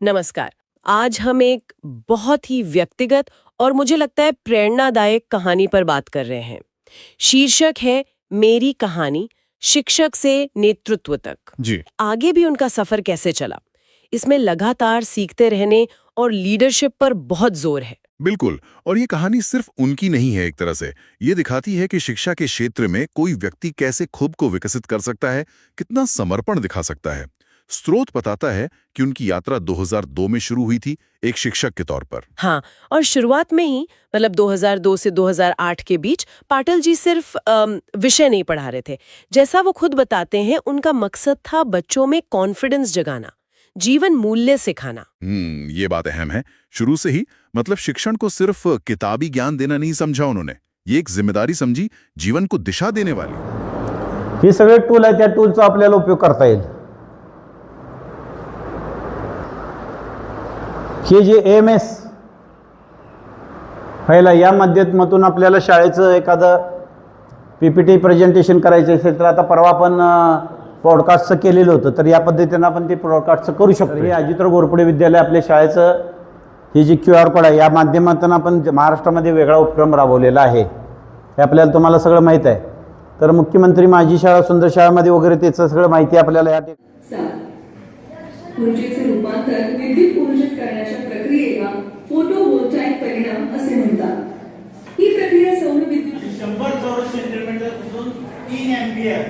नमस्कार। आज हम एक बहुत ही व्यक्तिगत और मुझे लगता है प्रेरणादायक कहानी पर बात कर रहे हैं। शीर्षक है मेरी कहानी, शिक्षक से नेतृत्व तक। जी। आगे भी उनका सफर कैसे चला, इसमें लगातार सीखते रहने और लीडरशिप पर बहुत जोर है। बिल्कुल। और ये कहानी सिर्फ उनकी नहीं है, एक तरह से ये दिखाती है कि शिक्षा के क्षेत्र में कोई व्यक्ति कैसे खुद को विकसित कर सकता है, कितना समर्पण दिखा सकता है। स्रोत बताता है कि उनकी यात्रा 2002 में शुरू हुई थी, एक शिक्षक के तौर पर। हाँ, और शुरुआत में ही 2002 से 2008 के बीच पाटिल जी सिर्फ विषय नहीं पढ़ा रहे थे। जैसा वो खुद बताते हैं, उनका मकसद था बच्चों में कॉन्फिडेंस जगाना, जीवन मूल्य सिखाना। ये बात अहम है। शुरू से ही मतलब शिक्षण को सिर्फ किताबी ज्ञान देना नहीं समझा उन्होंने, ये एक जिम्मेदारी समझी, जीवन को दिशा देने वाली। हे सगळे टूल आहे, त्या टूलचा आपल्याला उपयोग करता येईल। हे जे AMS पहिला या माध्यमातून आपल्याला शाळेचं एखादं PPT प्रेझेंटेशन करायचं असेल तर आता परवा आपण पॉडकास्टचं केलेलं होतं, तर या पद्धतीनं आपण ते पॉडकास्टचं करू शकतो। हे अजितराव घोरपडे विद्यालय आपल्या शाळेचं हे जे QR कोड आहे या माध्यमातून आपण महाराष्ट्रामध्ये वेगळा उपक्रम राबवलेला आहे, हे आपल्याला तुम्हाला सगळं माहीत आहे। तर मुख्यमंत्री माझी शाळा सुंदर शाळामध्ये वगैरे त्याचं सगळं माहिती आपल्याला या ऊर्जेचे रूपांतर विद्युत ऊर्जेत करण्याच्या प्रक्रियेला फोटोव्होल्टाईक परिणाम असे म्हणतात। ही प्रक्रिया सौर विद्युत 100 चौरस सेंटीमीटर पासून 3 एम्पियर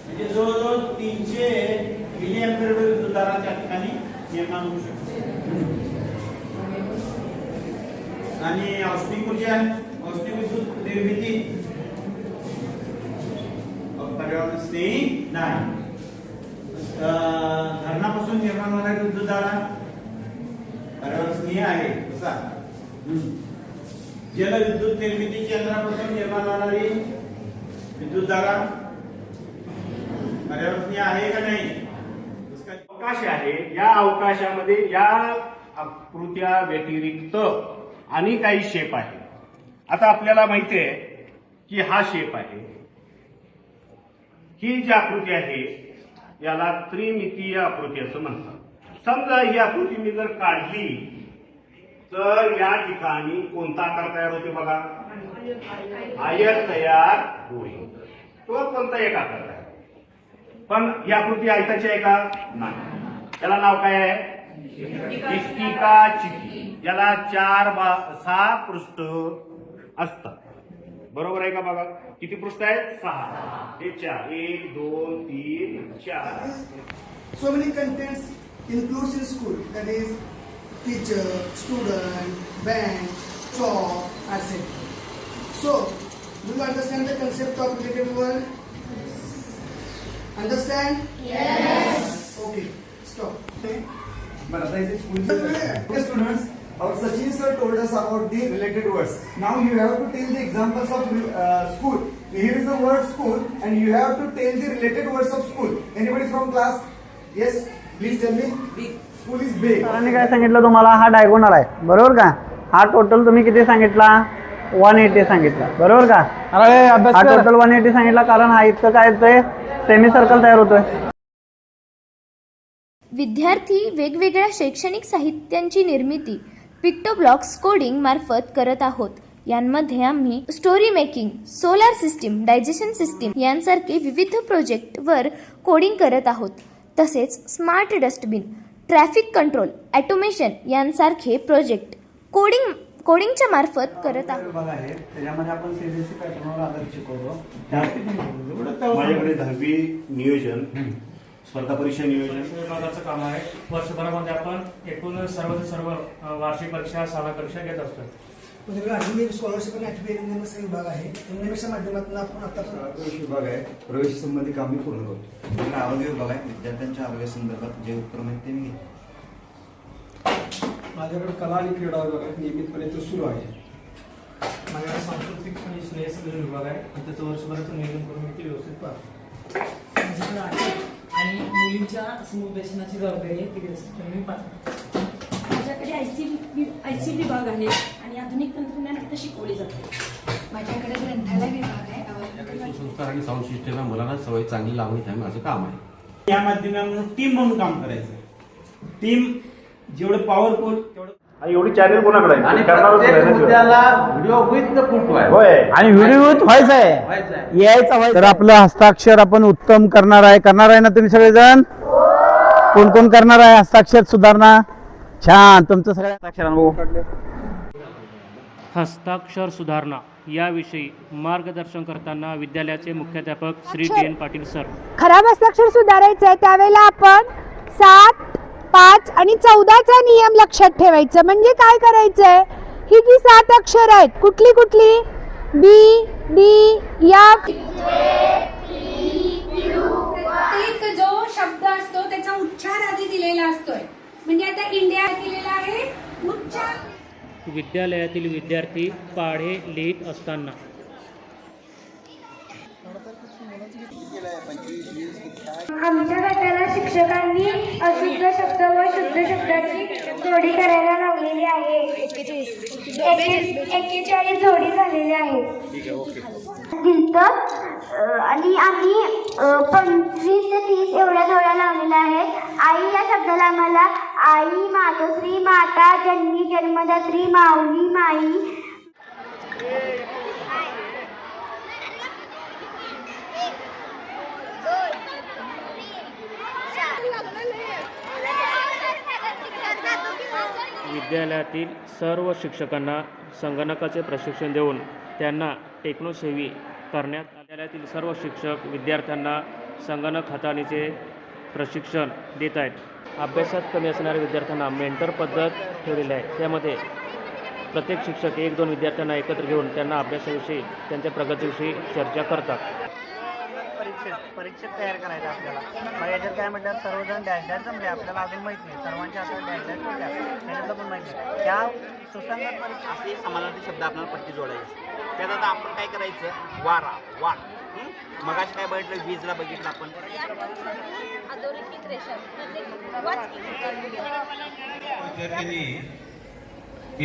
म्हणजे जवळजवळ 300 मिली एम्पियर विद्युतधारा त्या ठिकाणी निर्माण होऊ शकते। आणि औष्णिक ऊर्जा, औष्णिक विद्युत निर्मिती पर्यावरण स्नेही नाही। धरणापासून निर्माण होणारी विद्युतधारा पर्यावरणस्नेही आहे। कसा जलविद्युत निर्मिती केंद्रापासून निर्माण होणारी विद्युतधारा पर्यावरणस्नेही आहे का नाही? अवकाश आहे, या अवकाशामध्ये या आकृत्या व्यतिरिक्त आणि काही शेप आहे। आता आपल्याला माहिती आहे की हा शेप आहे, ही जी आकृती आहे याला त्रिमितीय आकृती असं म्हणतात। समजा ही आकृती मी जर काढली तर या ठिकाणी कोणता आकार तयार होते बघा, आयत तयार होईल। तो कोणता एक आकार तयार, पण ही आकृती आयताची आहे का? नाही। त्याला नाव काय आहे? इष्टिका चिकी। याला 6 पृष्ठ असतात, बरोबर आहे का? बघा किती पृष्ठ आहेत? 6। हे 4, 1 2 3 4। So many contents includes in school, that is teacher, student, bench, chalk, etc. So do you understand the concept of related word? Understand? Yes. Okay, stop. But after this students, our Sachin sir told us about the related words. Now you have to tell the examples of school. Here is the word school, and you have to tell the related words of school. Anybody from class? Yes, please tell me. Big. School is big. सरांनी काय सांगितलं तुम्हाला? हा diagonal आहे, बरोबर का? हा total तुम्ही किती सांगितला? 180 सांगितला, बरोबर का? हा टोटल 180 सांगितला, कारण हा इतकं काय येतंय, सेमी सर्कल तयार होतोय। विद्यार्थी वेगवेगळ्या शैक्षणिक साहित्यांची निर्मिती पिक्टोब्लॉक्स कोडिंग मार्फत करत आहोत। यांमध्ये आम्ही story making, solar system, digestion system यांसारखे विविध प्रोजेक्टवर कोडिंग करत आहोत। तसेच smart dustbin, traffic control, automation यांसारखे प्रोजेक्ट कोडिंगच्या मार्फत करत आहोत। त्याच्यामध्ये आपण CBSE पॅटर्नवर आधारित शिकवतो। माझ्याकडे 10वी नियोजन, स्पर्धा परीक्षा नियोजन विभागाचं काम आहे। वर्षभरामध्ये आपण एकूण सर्व वार्षिक परीक्षा, शाळा परीक्षा घेत असतो। माझ्याकडे स्कॉलरशिप आणि ऍक्टिव्हिटी विभाग आहे। एमएमएच्या माध्यमातून आपण आता प्रवेश विभाग आहे, प्रवेश संबंधी कामे पूर्ण करतो। आरोग्य विभाग आहे, विद्यार्थ्यांच्या आरोग्यासंदर्भात जे उपक्रम आहेत ते मी घेतो। माझ्याकडे कला आणि क्रीडा विभाग आहे, नियमितपणे तो सुरू आहे। माझ्याकडे सांस्कृतिक आणि स्नेहसंमेलन विभाग आहे, त्याचं वर्षभराचं नियोजन करून मी ते व्यवस्थित पाहतो। माझ्याकडे आहे आणि मुलींच्या समुपदेशनाची जबाबदारी आहे, ती व्यवस्थित मी पाहतो। माझ्याकडे IC विभाग आहे आणि आधुनिक तंत्रज्ञान तिथे शिकवले जाते। माझ्याकडे ग्रंथालय विभाग आहे, संस्कार आणि साऊंड सिस्टम मुलांना सवय चांगली लावणे हे माझं काम आहे। या माध्यमातून टीम म्हणून काम करायचं। टीम जेवढं पॉवरफुल तेवढं एवढी चॅनल कोणाकडे आहे? आणि करणारच प्रत्येक नाही ना ते. मुद्द्याला व्हिडिओ विथ फोटो आहे. होय. आणि व्हिडिओ व्हायचा आहे, यायचा व्हायचा. तर आपलं हस्ताक्षर आपण उत्तम करणार आहे ना तुम्ही सगळेजण? कोण कोण करणार आहे हस्ताक्षर सुधारणा? छान, तुमचं सगळ्या हस्ताक्षरांना हस्ताक्षर सुधारणा याविषयी मार्गदर्शन करताना विद्यालयाचे मुख्याध्यापक श्री डी.एन. पाटील सर. खराब हस्ताक्षर सुधारायचं आहे त्यावेळेला आपण 7, 5 आणि 14चा नियम लक्षात ठेवायचं. म्हणजे काय करायचंय, ही जी 7 अक्षर आहेत कुठली कुठली? बी, डी, एफ. प्रत्येक जो शब्द असतो त्याचा उच्चार आधी दिलेला असतोय. म्हणजे आता इंडिया दिलेला आहे उच्चार. विद्यालयातील विद्यार्थी पाढे लिहित असताना आमच्या गटाला शिक्षकांनी अशुद्ध शब्द व शुद्ध शब्दाची जोडी करायला लावलेली आहे. 41 जोडी झालेल्या आहेत. आणि आम्ही 25 ते 30 एवढ्या जोड्या लावलेल्या आहेत. आई या शब्दाला आम्हाला आई, मातोश्री, माता, जननी, जन्मदात्री, माऊली, माई. विद्यालयातील सर्व शिक्षकांना संगणकाचे प्रशिक्षण देऊन त्यांना टेक्नोसेवी करण्यात. विद्यालयातील सर्व शिक्षक विद्यार्थ्यांना संगणक हाताळणीचे प्रशिक्षण देत आहेत. अभ्यासात कमी असणाऱ्या विद्यार्थ्यांना मेंटर पद्धत ठेवलेली आहे. त्यामध्ये प्रत्येक शिक्षक 1-2 विद्यार्थ्यांना एकत्र घेऊन त्यांना अभ्यासाविषयी त्यांच्या प्रगतीविषयी चर्चा करतात. परीक्षेत तयार करायचं आपल्याला. मग याच्यात काय म्हणतात, सर्वजण डॅशडॅश जमले, आपल्याला अजून माहित नाही, सर्वांच्या हातात डॅशडॅश होत्या, त्याच्यातलं पण माहित नाही. त्या सुसंगत परीक्षा असे समानार्थी शब्द आपल्याला पट्टी जोडायची असते. त्यात आता आपण काय करायचं, वारा वाट. मगाशी काय बघितलं, वीजला बघितलं आपण. विद्यार्थ्यांनी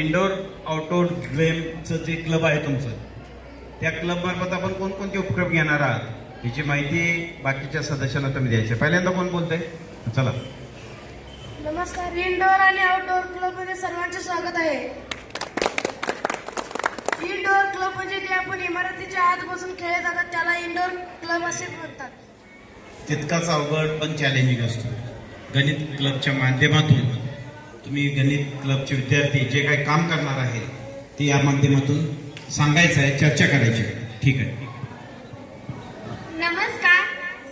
इंडोर आउटडोर गेमचं जे क्लब आहे तुमचं, त्या क्लब मार्फत आपण कोणकोणते उपक्रम घेणार आहात याची माहिती बाकीच्या सदस्यांना तुम्ही द्यायची. पहिल्यांदा कोण बोलतंय? चला. नमस्कार. इंडोर आणि आउटडोर क्लब मध्ये सर्वांचे स्वागत आहे. इंडोर क्लब म्हणजे जे आपण इमारतीच्या आत बसून खेळले जातात त्याला इंडोर क्लब असे म्हणतात. तितकाच अवघड पण चॅलेंजिंग असतो. गणित क्लबच्या माध्यमातून तुम्ही गणित क्लबचे विद्यार्थी जे काही काम करणार आहेत ते या माध्यमातून सांगायचं आहे, चर्चा करायची आहे. ठीक आहे. नमस्कार.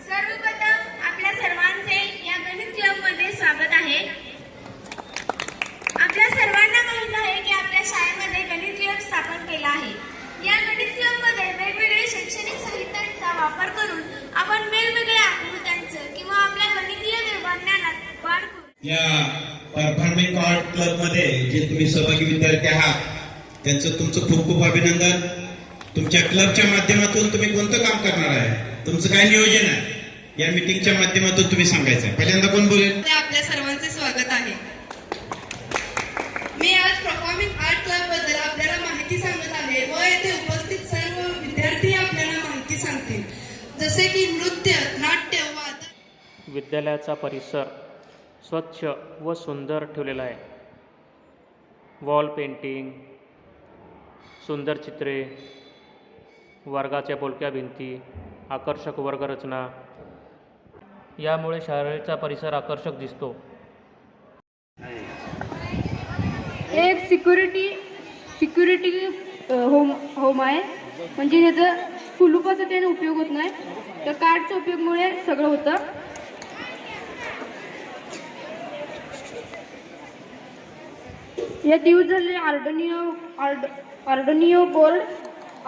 सर्वप्रथम आपल्या सर्वांचे या गणित क्लब मध्ये स्वागत आहे. आपल्या सर्वांना माहित आहे की आपल्या शाळेमध्ये गणित क्लब स्थापन केला आहे. या गणित क्लब मध्ये वेगवेगळे शैक्षणिक साहित्यांचा वापर करून आपण वेगवेगळ्या आकृत्यांचं किंवा आपल्या गणितीय ज्ञानात वाढ करू. या परफॉर्मिंग आर्ट क्लब मध्ये जे तुम्ही सहभागी विद्यार्थी आहात त्यांचं तुमचं खूप खूप अभिनंदन. तुमच्या क्लबच्या माध्यमातून तुम्ही कोणतं काम करणार आहे, तुमचं काय नियोजन आहे, या मीटिंगच्या माध्यमातून तुम्ही सांगायचं आहे. पहिल्यांदा कोण बोलेल? आपल्या सर्वांचे स्वागत आहे. मी आज परफॉर्मिंग आर्ट क्लब बद्दल आपल्याला माहिती सांगत आहे व येथे उपस्थित सर्व विद्यार्थी आपल्याला माहिती सांगतील, जसे की नृत्य, नाट्य, वादन. विद्यालयाचा परिसर स्वच्छ व सुंदर ठेवलेला आहे. वॉल पेंटिंग, सुंदर चित्रे, वर्गाच्या बोलक्या भिंती, आकर्षक वर्गरचना यामुळे शाळेचा परिसर आकर्षक दिसतो. एक सिक्युरिटी होम आहे. म्हणजे ह्याचं कुलूपाचा त्याने उपयोग होत नाही, तर कार्डच्या उपयोगामुळे सगळं होतं. यात यूज झालेले Arduino board,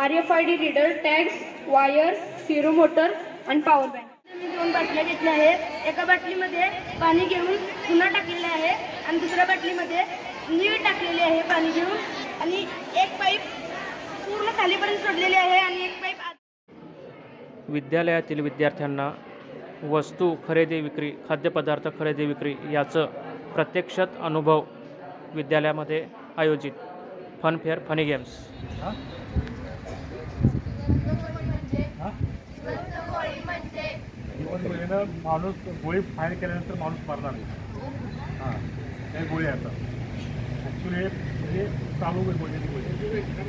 RFID reader, tags, wires, servo motor आणि पॉवर बँक. मी 2 बाटल्या घेतल्या आहेत. एका बाटलीमध्ये पाणी घेऊन पुन्हा टाकलेले आहे आणि दुसऱ्या बाटलीमध्ये नीळ टाकलेले आहे पाणी घेऊन, आणि एक पाईप पूर्ण खालीपर्यंत सोडलेली आहे आणि एक पाईप. विद्यालयातील विद्यार्थ्यांना वस्तू खरेदी विक्री, खाद्यपदार्थ खरेदी विक्री याचं प्रत्यक्षात अनुभव विद्यालयामध्ये आयोजित. Funfair, funny games. माणूस गोळी फायर केल्यानंतर माणूस मरणार. हे गोळी आता ॲक्च्युली हे चालू गोळी